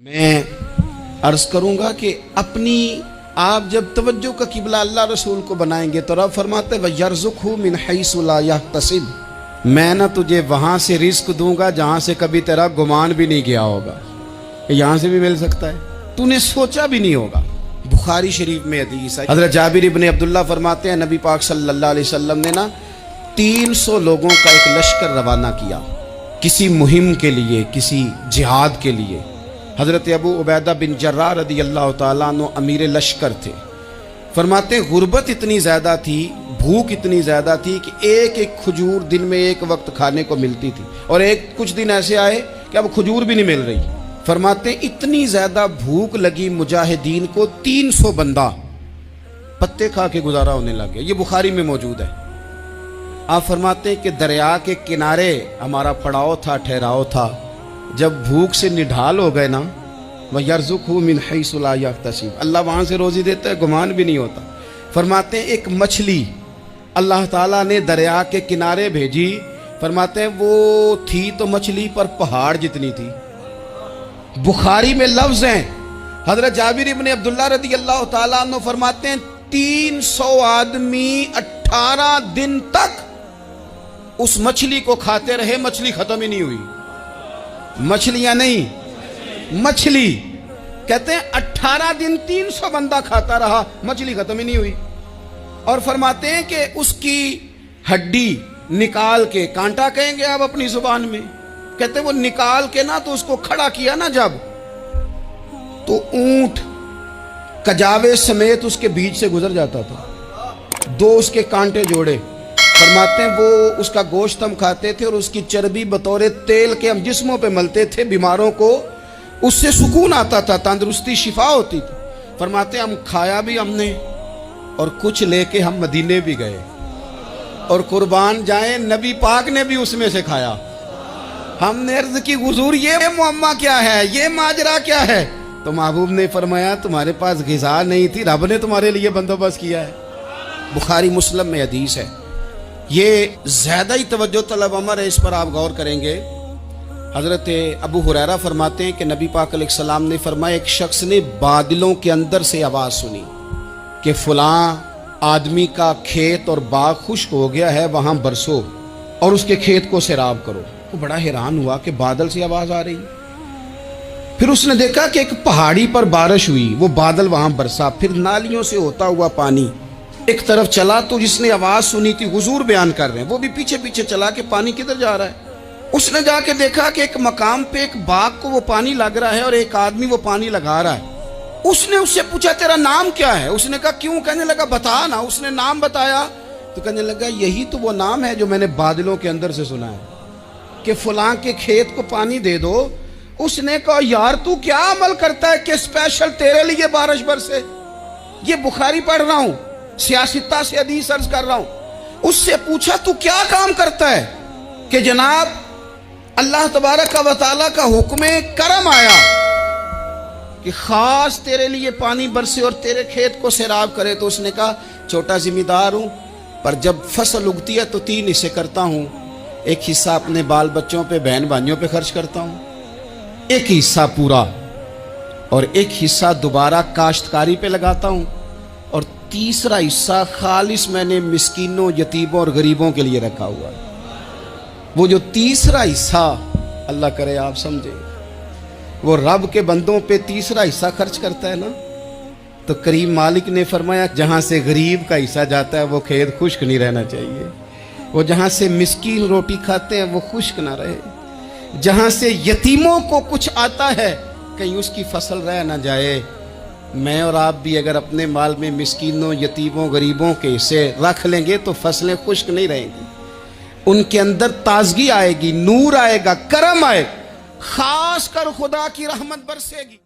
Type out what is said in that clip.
میں عرض کروں گا کہ اپنی آپ جب توجہ کا قبلہ اللہ رسول کو بنائیں گے تو رب فرماتے ہیں وَيَرْزُقْهُ مِنْ حَيْثُ لَا يَحْتَسِبُ، میں نہ تجھے وہاں سے رزق دوں گا جہاں سے کبھی تیرا گمان بھی نہیں گیا ہوگا، یہاں سے بھی مل سکتا ہے، تو نے سوچا بھی نہیں ہوگا۔ بخاری شریف میں حدیث ہے، حضرت جابر ابن عبداللہ فرماتے ہیں نبی پاک صلی اللہ علیہ وسلم نے 300 لوگوں کا ایک لشکر روانہ کیا کسی مہم کے لیے، کسی جہاد کے لیے۔ حضرت ابو عبیدہ بن جراح رضی اللہ تعالیٰ عنہ امیر لشکر تھے۔ فرماتے ہیں غربت اتنی زیادہ تھی، بھوک اتنی زیادہ تھی کہ ایک ایک کھجور دن میں ایک وقت کھانے کو ملتی تھی، اور کچھ دن ایسے آئے کہ اب کھجور بھی نہیں مل رہی۔ فرماتے ہیں اتنی زیادہ بھوک لگی مجاہدین کو، 300 بندہ پتے کھا کے گزارا ہونے لگے۔ یہ بخاری میں موجود ہے۔ آپ فرماتے ہیں کہ دریا کے کنارے ہمارا پڑاؤ تھا، ٹھہراؤ تھا، جب بھوک سے نڈھال ہو گئے نا، وَيَرْزُقْهُ مِنْ حَيْثُ لَا يَحْتَسِبُ، اللہ وہاں سے روزی دیتا ہے، گمان بھی نہیں ہوتا۔ فرماتے ہیں ایک مچھلی اللہ تعالیٰ نے دریا کے کنارے بھیجی، فرماتے ہیں وہ تھی تو مچھلی پر پہاڑ جتنی تھی۔ بخاری میں لفظ ہیں، حضرت جابر ابن عبداللہ رضی اللہ تعالیٰ عنہ فرماتے ہیں 300 آدمی 18 دن تک اس مچھلی کو کھاتے رہے، مچھلی ختم ہی نہیں ہوئی۔ مچھلیاں نہیں، مچھلی کہتے ہیں 18 دن 300 بندہ کھاتا رہا، مچھلی ختم ہی نہیں ہوئی۔ اور فرماتے ہیں کہ اس کی ہڈی نکال کے، کانٹا کہیں گے آپ اپنی زبان میں، کہتے ہیں وہ نکال کے نا تو اس کو کھڑا کیا نا جب، تو اونٹ کجاوے سمیت اس کے بیچ سے گزر جاتا تھا، 2 اس کے کانٹے جوڑے۔ فرماتے ہیں وہ اس کا گوشت ہم کھاتے تھے اور اس کی چربی بطور تیل کے ہم جسموں پہ ملتے تھے، بیماروں کو اس سے سکون آتا تھا، تندرستی شفا ہوتی تھی۔ فرماتے ہیں ہم کھایا بھی ہم نے، اور کچھ لے کے ہم مدینے بھی گئے، اور قربان جائیں نبی پاک نے بھی اس میں سے کھایا۔ ہم نے عرض کی حضور یہ معمہ کیا ہے، یہ ماجرا کیا ہے؟ تو محبوب نے فرمایا تمہارے پاس غذا نہیں تھی، رب نے تمہارے لیے بندوبست کیا ہے۔ بخاری مسلم میں حدیث ہے۔ یہ زیادہ ہی توجہ طلب امر ہے، اس پر آپ غور کریں گے۔ حضرت ابو ہریرہ فرماتے ہیں کہ نبی پاک علیہ السلام نے فرمایا ایک شخص نے بادلوں کے اندر سے آواز سنی کہ فلاں آدمی کا کھیت اور باغ خشک ہو گیا ہے، وہاں برسو اور اس کے کھیت کو سیراب کرو۔ وہ بڑا حیران ہوا کہ بادل سے آواز آ رہی۔ پھر اس نے دیکھا کہ ایک پہاڑی پر بارش ہوئی، وہ بادل وہاں برسا، پھر نالیوں سے ہوتا ہوا پانی ایک طرف چلا، تو جس نے آواز سنی تھی حضور بیان کر رہے ہیں، وہ بھی پیچھے پیچھے چلا کہ پانی کدھر جا رہا ہے۔ اس نے جا کے دیکھا کہ ایک مقام پہ ایک باغ کو وہ پانی لگ رہا ہے اور ایک آدمی وہ پانی لگا رہا ہے۔ اس نے اس سے پوچھا تیرا نام کیا ہے؟ اس نے کہا کیوں؟ کہنے لگا بتا نا۔ اس نے نام بتایا تو کہنے لگا یہی تو وہ نام ہے جو میں نے بادلوں کے اندر سے سنا ہے کہ فلاں کے کھیت کو پانی دے دو۔ اس نے کہا یار تو کیا عمل کرتا ہے کہ اسپیشل تیرے لیے بارش برسے؟ یہ بخاری پڑھ رہا ہوں، سیاستہ سے حدیث عرض کر رہا ہوں۔ اس سے پوچھا تو کیا کام کرتا ہے کہ جناب اللہ تبارک و تعالیٰ کا حکم کرم آیا کہ خاص تیرے لیے پانی برسے اور تیرے کھیت کو سیراب کرے؟ تو اس نے کہا چھوٹا ذمہ دار ہوں، پر جب فصل اگتی ہے تو 3 حصے کرتا ہوں، ایک حصہ اپنے بال بچوں پہ، بہن بھائیوں پہ خرچ کرتا ہوں، ایک حصہ پورا، اور ایک حصہ دوبارہ کاشتکاری پہ لگاتا ہوں، اور تیسرا حصہ خالص میں نے مسکینوں، یتیموں اور غریبوں کے لیے رکھا ہوا ہے۔ وہ جو تیسرا حصہ اللہ کرے آپ سمجھے، وہ رب کے بندوں پہ تیسرا حصہ خرچ کرتا ہے نا، تو کریم مالک نے فرمایا جہاں سے غریب کا حصہ جاتا ہے وہ کھیت خشک نہیں رہنا چاہیے، وہ جہاں سے مسکین روٹی کھاتے ہیں وہ خشک نہ رہے، جہاں سے یتیموں کو کچھ آتا ہے کہیں اس کی فصل رہ نہ جائے۔ میں اور آپ بھی اگر اپنے مال میں مسکینوں، یتیموں، غریبوں کے حصے رکھ لیں گے تو فصلیں خشک نہیں رہیں گی، ان کے اندر تازگی آئے گی، نور آئے گا، کرم آئے گا، خاص کر خدا کی رحمت برسے گی۔